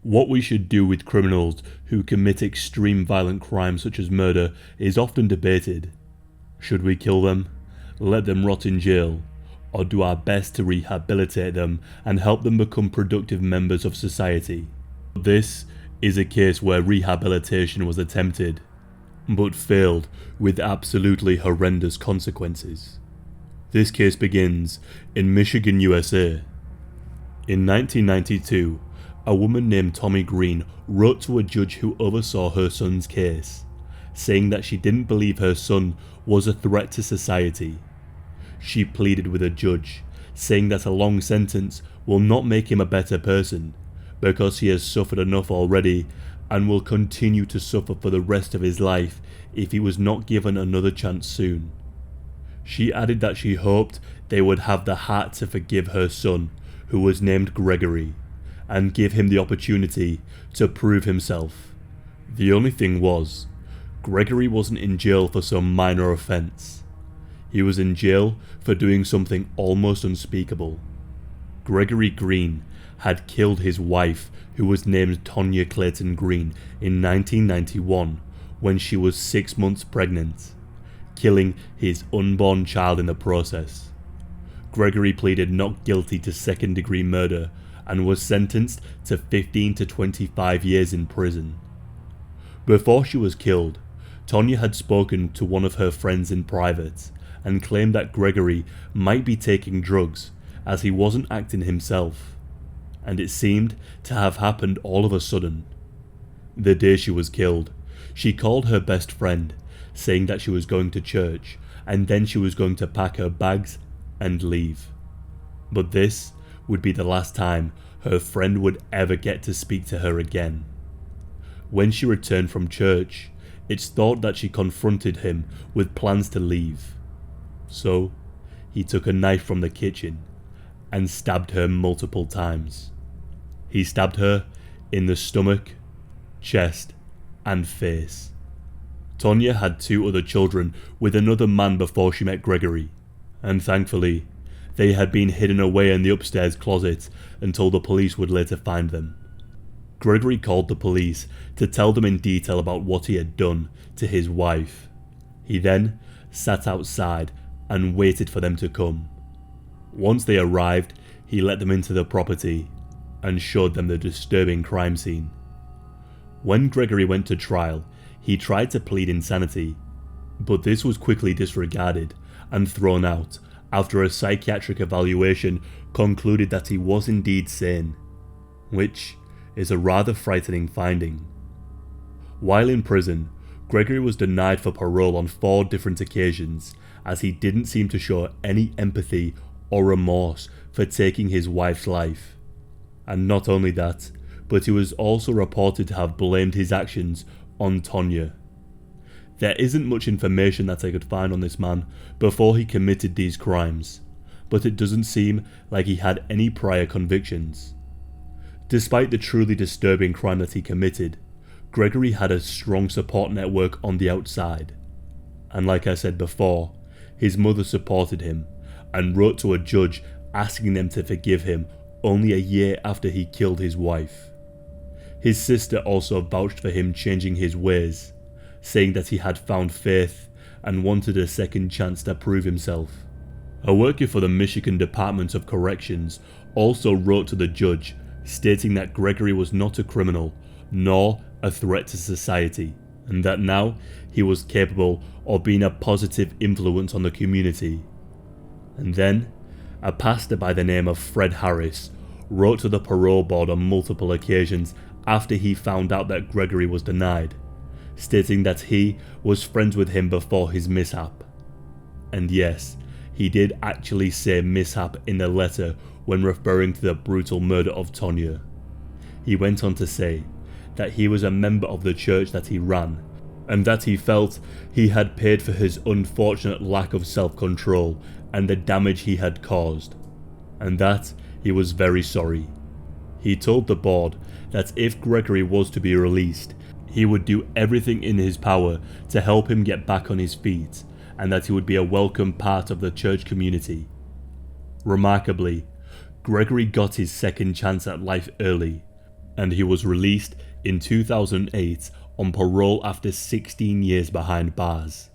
What we should do with criminals who commit extreme violent crimes such as murder is often debated. Should we kill them, let them rot in jail, or do our best to rehabilitate them and help them become productive members of society? This is a case where rehabilitation was attempted, but failed with absolutely horrendous consequences. This case begins in Michigan, USA. In 1992, a woman named Tommie Green wrote to a judge who oversaw her son's case, saying that she didn't believe her son was a threat to society. She pleaded with a judge, saying that a long sentence will not make him a better person, because he has suffered enough already and will continue to suffer for the rest of his life if he was not given another chance soon. She added that she hoped they would have the heart to forgive her son, who was named Gregory, and give him the opportunity to prove himself. The only thing was, Gregory wasn't in jail for some minor offence. He was in jail for doing something almost unspeakable. Gregory Green had killed his wife, who was named Tonya Clayton Green, in 1991 when she was 6 months pregnant, killing his unborn child in the process. Gregory pleaded not guilty to second-degree murder and was sentenced to 15 to 25 years in prison. Before she was killed, Tonya had spoken to one of her friends in private and claimed that Gregory might be taking drugs as he wasn't acting himself, and it seemed to have happened all of a sudden. The day she was killed, she called her best friend, saying that she was going to church and then she was going to pack her bags and leave. But this would be the last time her friend would ever get to speak to her again. When she returned from church, it's thought that she confronted him with plans to leave. So, he took a knife from the kitchen and stabbed her multiple times. He stabbed her in the stomach, chest, and face. Tonya had 2 other children with another man before she met Gregory, and thankfully, they had been hidden away in the upstairs closet until the police would later find them. Gregory called the police to tell them in detail about what he had done to his wife. He then sat outside and waited for them to come. Once they arrived, he let them into the property and showed them the disturbing crime scene. When Gregory went to trial, he tried to plead insanity, but this was quickly disregarded and thrown out after a psychiatric evaluation concluded that he was indeed sane, which is a rather frightening finding. While in prison, Gregory was denied for parole on 4 different occasions, as he didn't seem to show any empathy or remorse for taking his wife's life. And not only that, but he was also reported to have blamed his actions on Tonya. There isn't much information that I could find on this man before he committed these crimes, but it doesn't seem like he had any prior convictions. Despite the truly disturbing crime that he committed, Gregory had a strong support network on the outside. And like I said before, his mother supported him and wrote to a judge asking them to forgive him only a year after he killed his wife. His sister also vouched for him changing his ways, saying that he had found faith and wanted a second chance to prove himself. A worker for the Michigan Department of Corrections also wrote to the judge stating that Gregory was not a criminal nor a threat to society, and that now he was capable of being a positive influence on the community. And then, a pastor by the name of Fred Harris wrote to the parole board on multiple occasions after he found out that Gregory was denied, stating that he was friends with him before his mishap. And yes, he did actually say mishap in the letter when referring to the brutal murder of Tonya. He went on to say that he was a member of the church that he ran, and that he felt he had paid for his unfortunate lack of self-control and the damage he had caused, and that he was very sorry. He told the board that if Gregory was to be released, he would do everything in his power to help him get back on his feet, and that he would be a welcome part of the church community. Remarkably, Gregory got his second chance at life early, and he was released in 2008 on parole after 16 years behind bars.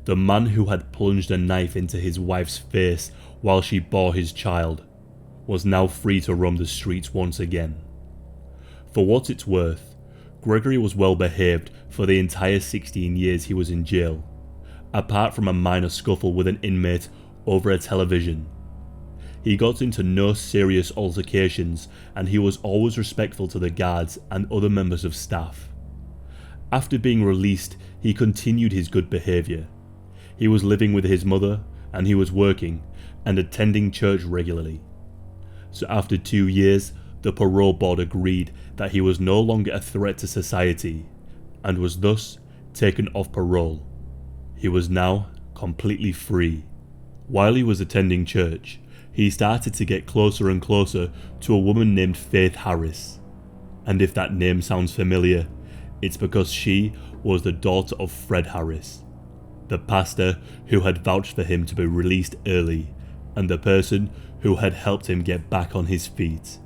The man who had plunged a knife into his wife's face while she bore his child was now free to roam the streets once again. For what it's worth, Gregory was well behaved for the entire 16 years he was in jail, apart from a minor scuffle with an inmate over a television. He got into no serious altercations, and he was always respectful to the guards and other members of staff. After being released, he continued his good behaviour. He was living with his mother, and he was working and attending church regularly. So after 2 years, the parole board agreed that he was no longer a threat to society, and was thus taken off parole. He was now completely free. While he was attending church, he started to get closer and closer to a woman named Faith Harris. And if that name sounds familiar, it's because she was the daughter of Fred Harris, the pastor who had vouched for him to be released early, and the person who had helped him get back on his feet.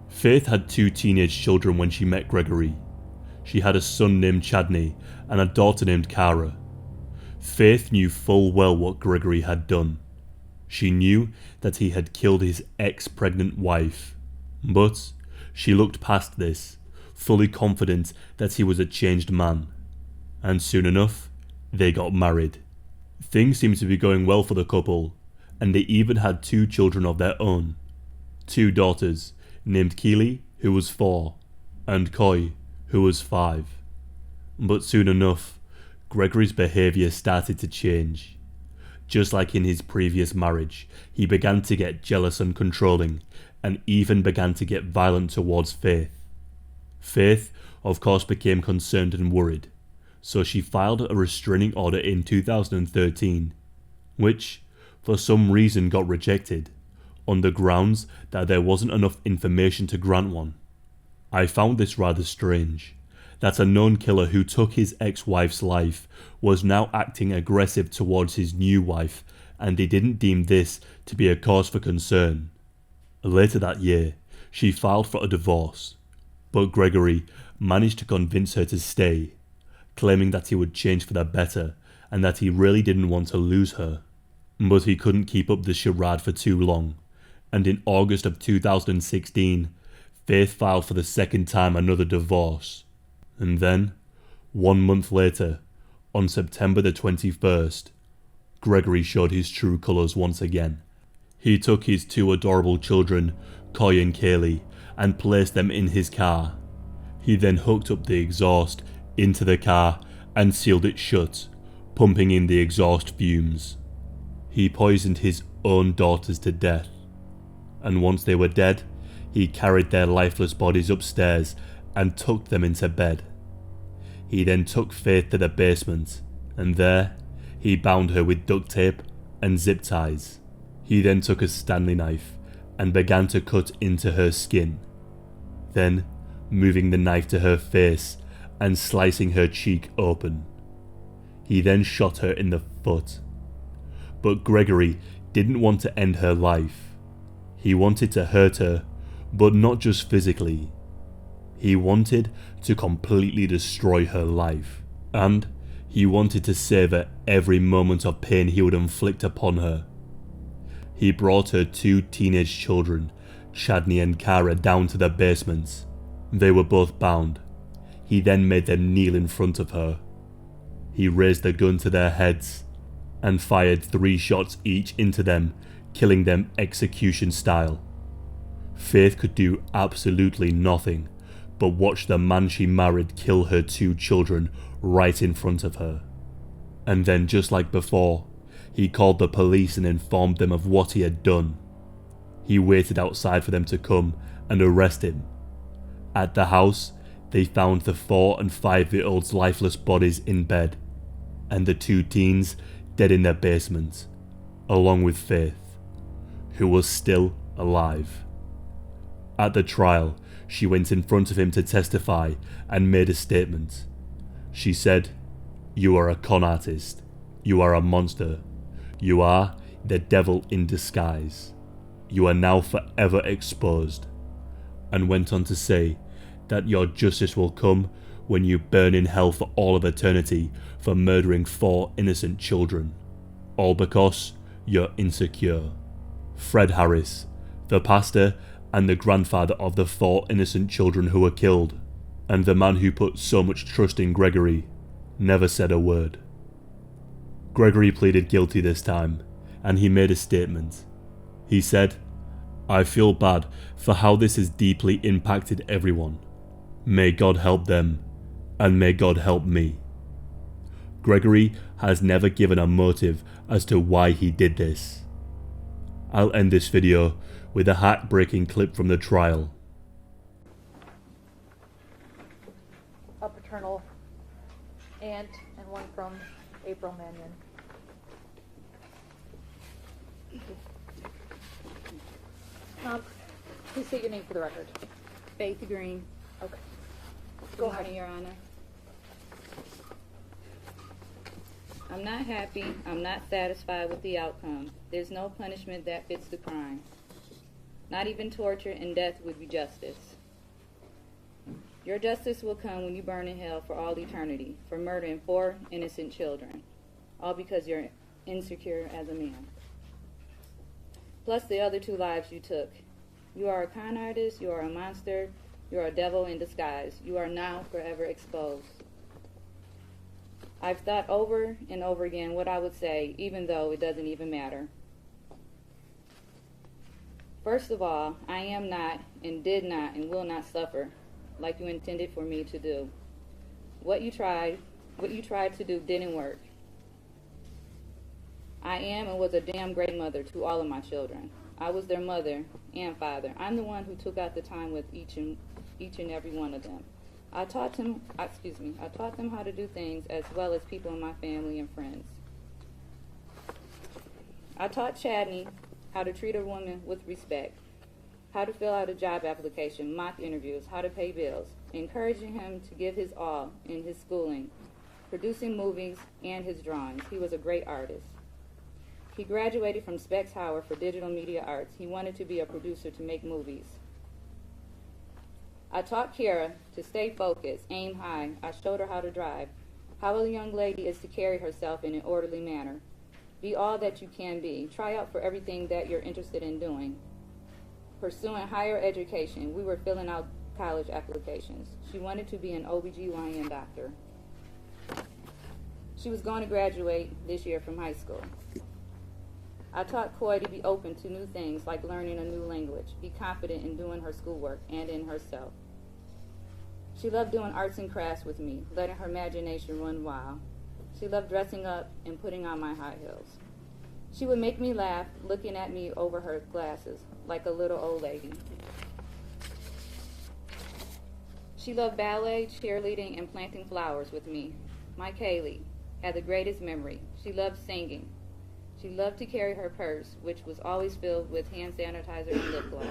Faith had 2 teenage children when she met Gregory. She had a son named Chadney and a daughter named Cara. Faith knew full well what Gregory had done. She knew that he had killed his ex-pregnant wife, but she looked past this, fully confident that he was a changed man. And soon enough, they got married. Things seemed to be going well for the couple, and they even had 2 children of their own. 2 daughters, named Keely, who was 4, and Coy, who was 5. But soon enough, Gregory's behaviour started to change. Just like in his previous marriage, he began to get jealous and controlling, and even began to get violent towards Faith. Faith, of course, became concerned and worried, so she filed a restraining order in 2013, which, for some reason, got rejected, on the grounds that there wasn't enough information to grant one. I found this rather strange, that a known killer who took his ex-wife's life was now acting aggressive towards his new wife, and they didn't deem this to be a cause for concern. Later that year, she filed for a divorce, but Gregory managed to convince her to stay, claiming that he would change for the better and that he really didn't want to lose her. But he couldn't keep up the charade for too long, and in August of 2016, Faith filed for the second time another divorce. And then, 1 month later, on September the 21st, Gregory showed his true colours once again. He took his 2 adorable children, Coy and Kaylee, and placed them in his car. He then hooked up the exhaust into the car and sealed it shut, pumping in the exhaust fumes. He poisoned his own daughters to death, and once they were dead, he carried their lifeless bodies upstairs and tucked them into bed. He then took Faith to the basement, and there, he bound her with duct tape and zip ties. He then took a Stanley knife and began to cut into her skin, then moving the knife to her face and slicing her cheek open. He then shot her in the foot. But Gregory didn't want to end her life. He wanted to hurt her, but not just physically. He wanted to completely destroy her life, and he wanted to savour every moment of pain he would inflict upon her. He brought her 2 teenage children, Chadney and Cara, down to the basement. They were both bound. He then made them kneel in front of her. He raised the gun to their heads and fired 3 shots each into them, killing them execution style. Faith could do absolutely nothing but watch the man she married kill her 2 children right in front of her. And then, just like before, he called the police and informed them of what he had done. He waited outside for them to come and arrest him. At the house, they found the 4- and 5-year-olds' lifeless bodies in bed, and the 2 teens dead in their basement, along with Faith, who was still alive. At the trial, she went in front of him to testify and made a statement. She said, "You are a con artist. You are a monster. You are the devil in disguise. You are now forever exposed," and went on to say that your justice will come when you burn in hell for all of eternity for murdering 4 innocent children, all because you're insecure. Fred Harris, the pastor and the grandfather of the 4 innocent children who were killed, and the man who put so much trust in Gregory, never said a word. Gregory pleaded guilty this time, and he made a statement. He said, "I feel bad for how this has deeply impacted everyone. May God help them, and may God help me." Gregory has never given a motive as to why he did this. I'll end this video with a heart-breaking clip from the trial. A paternal aunt and one from April Mannion. Please state your name for the record. Faith Green. Okay. Go ahead, Your Honor. I'm not happy. I'm not satisfied with the outcome. There's no punishment that fits the crime. Not even torture and death would be justice. Your justice will come when you burn in hell for all eternity for murdering 4 innocent children, all because you're insecure as a man. Plus the other 2 lives you took. You are a con artist, you are a monster, you are a devil in disguise. You are now forever exposed. I've thought over and over again what I would say, even though it doesn't even matter. First of all, I am not and did not and will not suffer like you intended for me to do. What you tried to do didn't work. I am and was a damn great mother to all of my children. I was their mother and father. I'm the one who took out the time with each and every one of them. I taught them how to do things as well as people in my family and friends. I taught Chadney how to treat a woman with respect, how to fill out a job application, mock interviews, how to pay bills, encouraging him to give his all in his schooling, producing movies and his drawings. He was a great artist. He graduated from Specs Howard for digital media arts. He wanted to be a producer to make movies. I taught Kara to stay focused, aim high. I showed her how to drive, how a young lady is to carry herself in an orderly manner. Be all that you can be. Try out for everything that you're interested in doing. Pursuing higher education. We were filling out college applications. She wanted to be an OBGYN doctor. She was going to graduate this year from high school. I taught Coy to be open to new things like learning a new language, be confident in doing her schoolwork and in herself. She loved doing arts and crafts with me, letting her imagination run wild. She loved dressing up and putting on my high heels. She would make me laugh, looking at me over her glasses like a little old lady. She loved ballet, cheerleading, and planting flowers with me. My Kaylee had the greatest memory. She loved singing. She loved to carry her purse, which was always filled with hand sanitizer and lip gloss.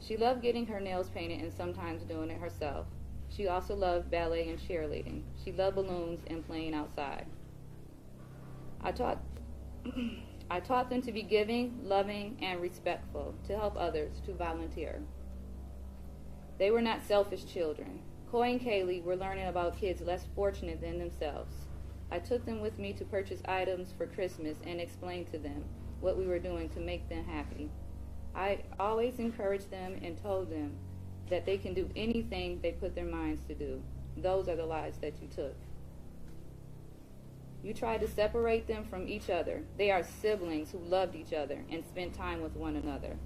She loved getting her nails painted and sometimes doing it herself. She also loved ballet and cheerleading. She loved balloons and playing outside. I taught them to be giving, loving, and respectful, to help others, to volunteer. They were not selfish children. Coy and Kaylee were learning about kids less fortunate than themselves. I took them with me to purchase items for Christmas and explained to them what we were doing to make them happy. I always encouraged them and told them that they can do anything they put their minds to do. Those are the lives that you took. You tried to separate them from each other. They are siblings who loved each other and spent time with one another.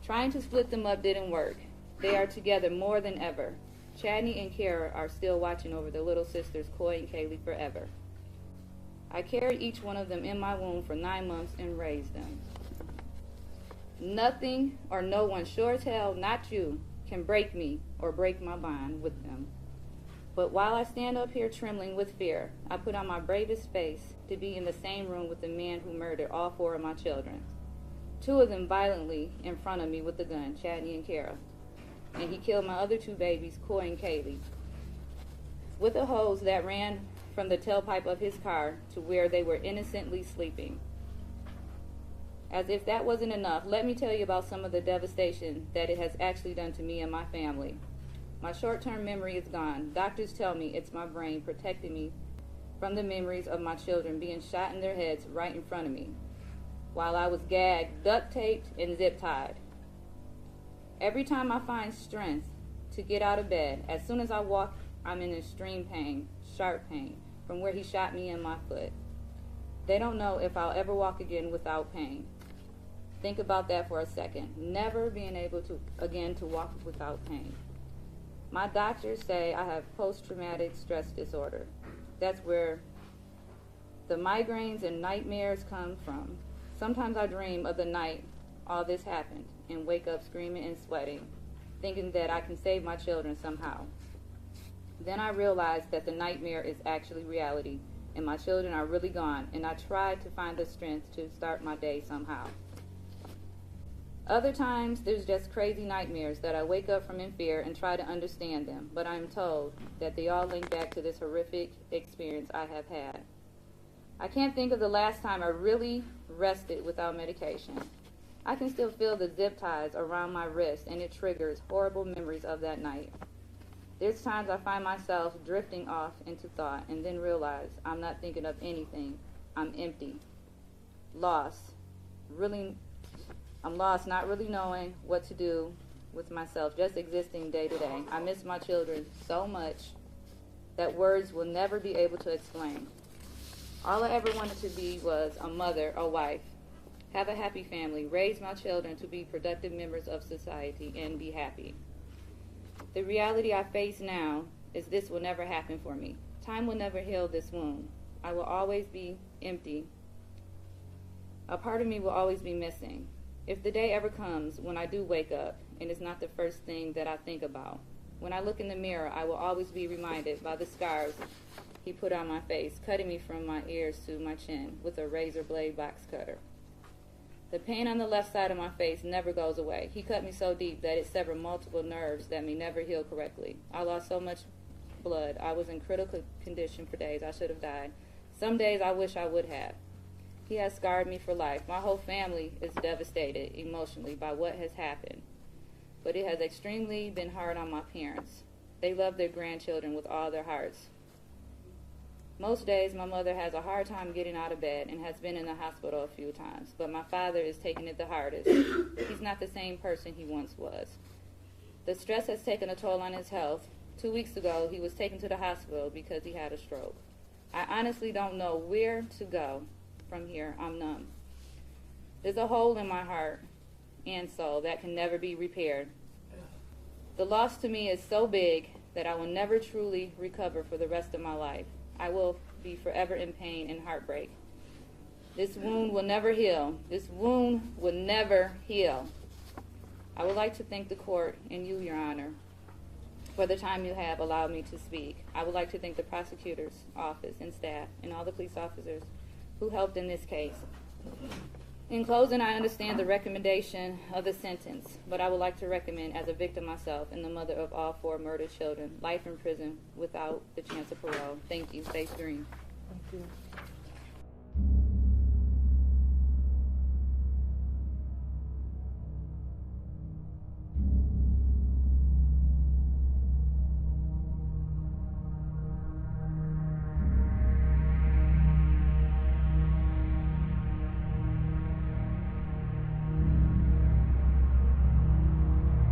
Trying to split them up didn't work. They are together more than ever. Chadney and Kara are still watching over the little sisters, Coy and Kaylee, forever. I carried each one of them in my womb for 9 months and raised them. Nothing or no one, sure as hell, not you, can break me or break my bond with them. But while I stand up here trembling with fear, I put on my bravest face to be in the same room with the man who murdered all 4 of my children. 2 of them violently in front of me with a gun, Chadney and Kara. And he killed my other 2 babies, Coy and Kaylee, with a hose that ran from the tailpipe of his car to where they were innocently sleeping. As if that wasn't enough, let me tell you about some of the devastation that it has actually done to me and my family. My short-term memory is gone. Doctors tell me it's my brain protecting me from the memories of my children being shot in their heads right in front of me, while I was gagged, duct taped, and zip tied. Every time I find strength to get out of bed, as soon as I walk, I'm in extreme pain, sharp pain, from where he shot me in my foot. They don't know if I'll ever walk again without pain. Think about that for a second. Never being able to again to walk without pain. My doctors say I have post-traumatic stress disorder. That's where the migraines and nightmares come from. Sometimes I dream of the night all this happened and wake up screaming and sweating, thinking that I can save my children somehow. Then I realize that the nightmare is actually reality and my children are really gone, and I try to find the strength to start my day somehow. Other times, there's just crazy nightmares that I wake up from in fear and try to understand them, but I'm told that they all link back to this horrific experience I have had. I can't think of the last time I really rested without medication. I can still feel the zip ties around my wrist, and it triggers horrible memories of that night. There's times I find myself drifting off into thought and then realize I'm not thinking of anything. I'm empty, lost, I'm lost, not really knowing what to do with myself, just existing day to day. I miss my children so much that words will never be able to explain. All I ever wanted to be was a mother, a wife, have a happy family, raise my children to be productive members of society, and be happy. The reality I face now is this will never happen for me. Time will never heal this wound. I will always be empty. A part of me will always be missing. If the day ever comes when I do wake up, and it's not the first thing that I think about, when I look in the mirror, I will always be reminded by the scars he put on my face, cutting me from my ears to my chin with a razor blade box cutter. The pain on the left side of my face never goes away. He cut me so deep that it severed multiple nerves that may never heal correctly. I lost so much blood. I was in critical condition for days. I should have died. Some days I wish I would have. He has scarred me for life. My whole family is devastated emotionally by what has happened. But it has extremely been hard on my parents. They love their grandchildren with all their hearts. Most days my mother has a hard time getting out of bed and has been in the hospital a few times, but my father is taking it the hardest. He's not the same person he once was. The stress has taken a toll on his health. 2 weeks ago, he was taken to the hospital because he had a stroke. I honestly don't know where to go from here. I'm numb. There's a hole in my heart and soul that can never be repaired. The loss to me is so big that I will never truly recover for the rest of my life. I will be forever in pain and heartbreak. This wound will never heal. This wound will never heal. I would like to thank the court and you, Your Honor, for the time you have allowed me to speak. I would like to thank the prosecutor's office and staff and all the police officers who helped in this case. In closing, I understand the recommendation of the sentence, but I would like to recommend, as a victim myself and the mother of all 4 murdered children, life in prison without the chance of parole. Thank you. Faith Green. Thank you.